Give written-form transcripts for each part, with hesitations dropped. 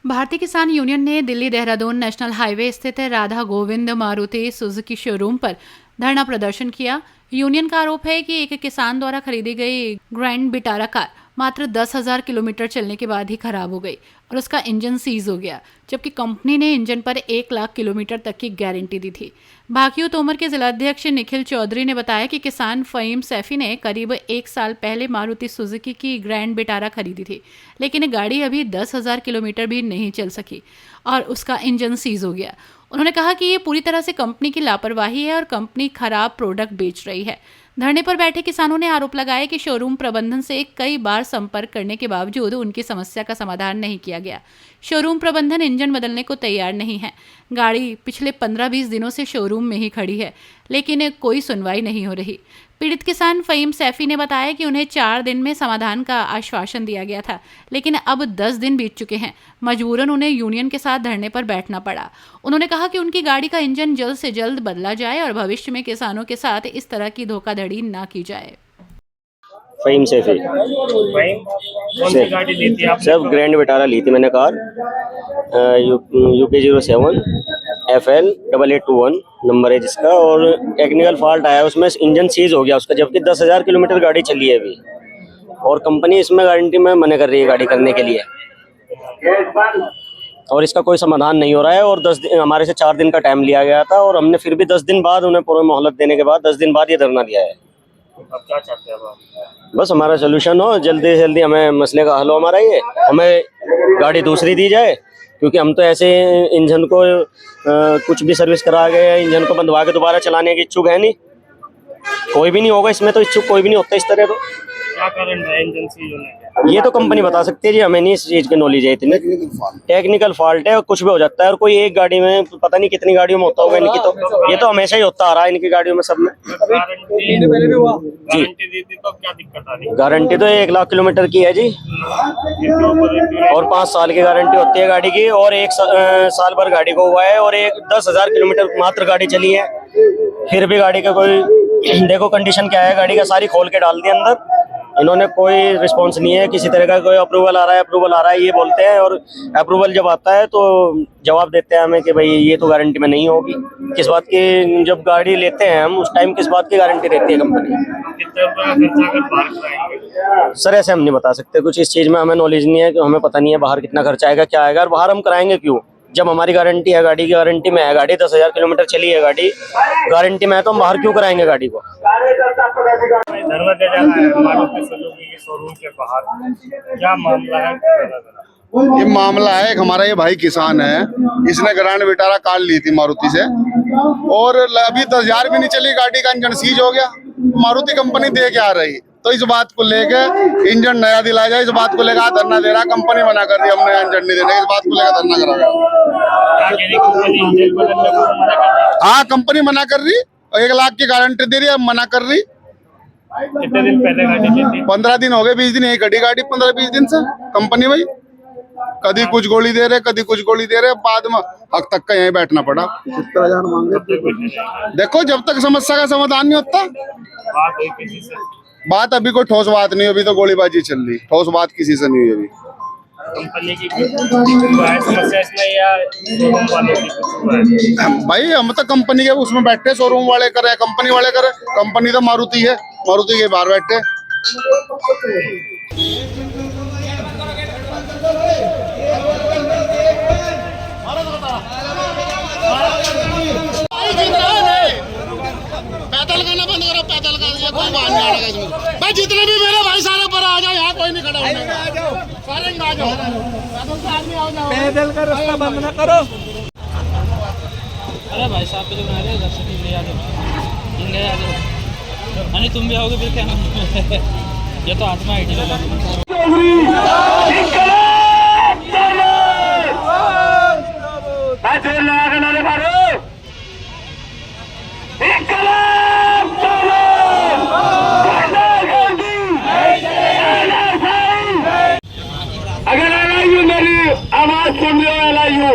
भारतीय किसान यूनियन ने दिल्ली देहरादून नेशनल हाईवे स्थित राधा गोविंद मारुति सुजुकी शोरूम पर धरना प्रदर्शन किया। यूनियन का आरोप है कि एक किसान द्वारा खरीदी गई ग्रैंड विटारा कार मात्र 10,000 किलोमीटर चलने के बाद ही खराब हो गई और उसका इंजन सीज हो गया, जबकि कंपनी ने इंजन पर 1 लाख किलोमीटर तक की गारंटी दी थी। भाकियू तोमर के जिलाध्यक्ष निखिल चौधरी ने बताया कि किसान फहीम सैफी ने करीब 1 साल पहले मारुति सुजुकी की ग्रैंड विटारा खरीदी थी, लेकिन गाड़ी अभी 10,000 किलोमीटर भी नहीं चल सकी और उसका इंजन सीज हो गया। उन्होंने कहा कि ये पूरी तरह से कंपनी की लापरवाही है और कंपनी खराब प्रोडक्ट बेच रही है। धरने पर बैठे किसानों ने आरोप लगाया कि शोरूम प्रबंधन से कई बार संपर्क करने के बावजूद उनकी समस्या का समाधान नहीं किया गया। शोरूम प्रबंधन इंजन बदलने को तैयार नहीं है। गाड़ी पिछले 15-20 दिनों से शोरूम में ही खड़ी है, लेकिन कोई सुनवाई नहीं हो रही। पीड़ित किसान फहीम सैफी ने बताया कि उन्हें 4 दिन में समाधान का आश्वासन दिया गया था, लेकिन अब 10 दिन बीत चुके हैं। मजबूरन उन्हें यूनियन के साथ धरने पर बैठना पड़ा। उन्होंने कहा कि उनकी गाड़ी का इंजन जल्द से जल्द बदला जाए और भविष्य में किसानों के साथ इस तरह की धोखाधड़ी ना की जाए। फहीम सैफी। कौन सी गाड़ी ली थी आपने? सब ग्रैंड विटारा ली थी मैंने कार, UK 07 FL 8821 नंबर है जिसका, और टेक्निकल फॉल्ट आया उसमें, इंजन सीज हो गया उसका, जबकि 10,000 किलोमीटर गाड़ी चली है अभी, और कंपनी इसमें गारंटी में मना कर रही है गाड़ी करने के लिए, और इसका कोई समाधान नहीं हो रहा है। और 10 दिन हमारे से 4 दिन का टाइम लिया गया था, और हमने फिर भी 10 दिन बाद उन्हें पूरा मोहलत देने के बाद 10 दिन बाद ये धरना दिया है। अब क्या चाहते हैं आप? बस हमारा सोल्यूशन हो, जल्दी से जल्दी हमें मसले का हल हो हमारा, ये हमें गाड़ी दूसरी दी जाए, क्योंकि हम तो ऐसे इंजन को कुछ भी सर्विस करा गए, इंजन को बंधवा के दोबारा चलाने के इच्छुक है नहीं, कोई भी नहीं होगा इसमें, तो इच्छुक कोई भी नहीं होता इस तरह। तो क्या कारण है इंजन सीज होने का? ये तो कंपनी बता सकती है जी, हमें नहीं इस चीज की नॉलेज है इतनी। टेक्निकल फॉल्ट है और कुछ भी हो जाता है, और कोई एक गाड़ी में पता नहीं कितनी गाड़ियों में होता होगा इनकी, तो ये तो हमेशा ही होता आ रहा है इनकी गाड़ियों में, सब में। गारंटी दी थी तो क्या दिक्कत आ रही? गारंटी तो 1 लाख किलोमीटर की है जी, और 5 साल की गारंटी होती है गाड़ी की, और 1 साल भर गाड़ी को हुआ है, और 10,000 किलोमीटर मात्र गाड़ी चली है, फिर भी गाड़ी का कोई देखो कंडीशन क्या है गाड़ी का, सारी खोल के डाल दी अंदर। इन्होंने कोई रिस्पांस नहीं है किसी तरह का, कोई अप्रूवल आ रहा है ये बोलते हैं, और अप्रूवल जब आता है तो जवाब देते हैं हमें कि भाई ये तो गारंटी में नहीं होगी। किस बात की, जब गाड़ी लेते हैं हम उस टाइम किस बात की गारंटी देती है कंपनी? सर ऐसे हम नहीं बता सकते, कुछ इस चीज़ में हमें नॉलेज नहीं है, कि हमें पता नहीं है बाहर कितना खर्चा आएगा, क्या आएगा, और बाहर हम कराएंगे क्यों, जब हमारी गारंटी है, गाड़ी की गारंटी में है, गाड़ी 10,000 किलोमीटर चली है, गाड़ी गारंटी में है, तो हम बाहर क्यों कराएंगे गाड़ी को? धरना दे जा रहा है मारुति सुजुकी के शोरूम के बाहर, क्या मामला है? ये मामला है, एक हमारा ये भाई किसान है, इसने ग्रैंड विटारा कार ली थी मारुति से, और अभी 10,000 भी नहीं चली, गाड़ी का इंजन सीज हो गया। मारुति कंपनी दे के आ रही, तो इस बात को लेके इंजन नया दिलाया जाए, इस बात को लेकर धरना दे रहा। कंपनी मना कर रही है, हम नया इंजन नहीं देने, इस बात को लेकर धरना करा गया। हाँ, कंपनी मना कर रही, 1 लाख की गारंटी दे रही है, मना कर रही। कितने दिन पहले गाड़ी ली थी? 15 दिन हो गए, 20 दिन यही खड़ी गाड़ी, 15-20 दिन से कंपनी भाई कभी कुछ गोली दे रहे, कभी कुछ गोली दे रहे, बाद में हक तक का यहीं बैठना पड़ा। 70,000 मांगे। देखो जब तक समस्या का समाधान नहीं होता, बात अभी कोई ठोस बात नहीं, अभी तो गोलीबाजी चल रही, ठोस बात किसी से नहीं हुई अभी। कंपनी की समस्या इसमें या शोरूम वालों की? भाई हम तो कंपनी के उसमें बैठे, शोरूम वाले करे, कंपनी वाले करे, कंपनी तो मारुति है, मारुति के बाहर बैठे। पैदल करना बंद करो, पैदल कर, ये कोई बात नहीं आएगा इसमें भाई। जितने भी मेरे भाई सारे पर आ जाओ, यहाँ कोई नहीं खड़ा होने का, सारे आ जाओ, पैदल से आदमी आ जाओ, पैदल का रास्ता बंद ना करो। अरे भाई साहब पे तो बना रहे दर्शक ले आ जाओ, नहीं तुम भी आओगे फिर क्या? ये तो आत्मा आईडी ले लो। अगर LIU मेरी आवाज सुन रहे हो, LIU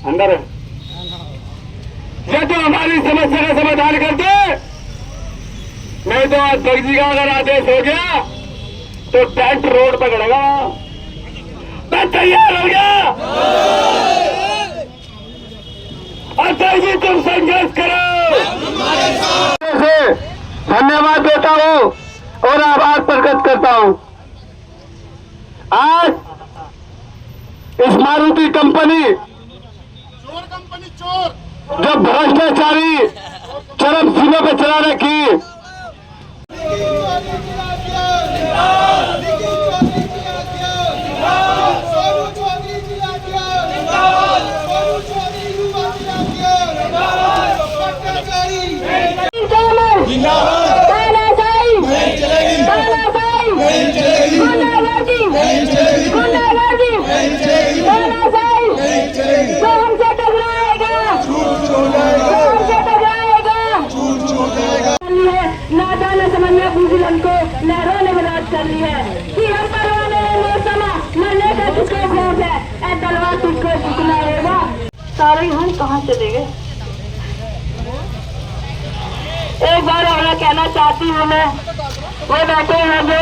अंदर है, ये तो हमारी समस्या का समाधान कर दे, नहीं तो आज बगजी का अगर आदेश हो गया तो टेंट रोड पकड़ेगा। मैं तैयार हो गया। अतः जी तुम संघर्ष करो। धन्यवाद देता हूँ और आभार प्रकट करता हूँ। आज इस मारुति कंपनी जो भ्रष्टाचारी चरम सीमा पे चला रखी, नादान समन्वय बुजुर्गों को नहरों ने विरोध कर ली है कि हम परवाने मौसम मरने का किसको खौफ है, ऐ तलवार तुझको झुकना होगा। सारे हम कहाँ चले गए? एक बार और कहना चाहती हूँ मैं, वो बैठे हैं जो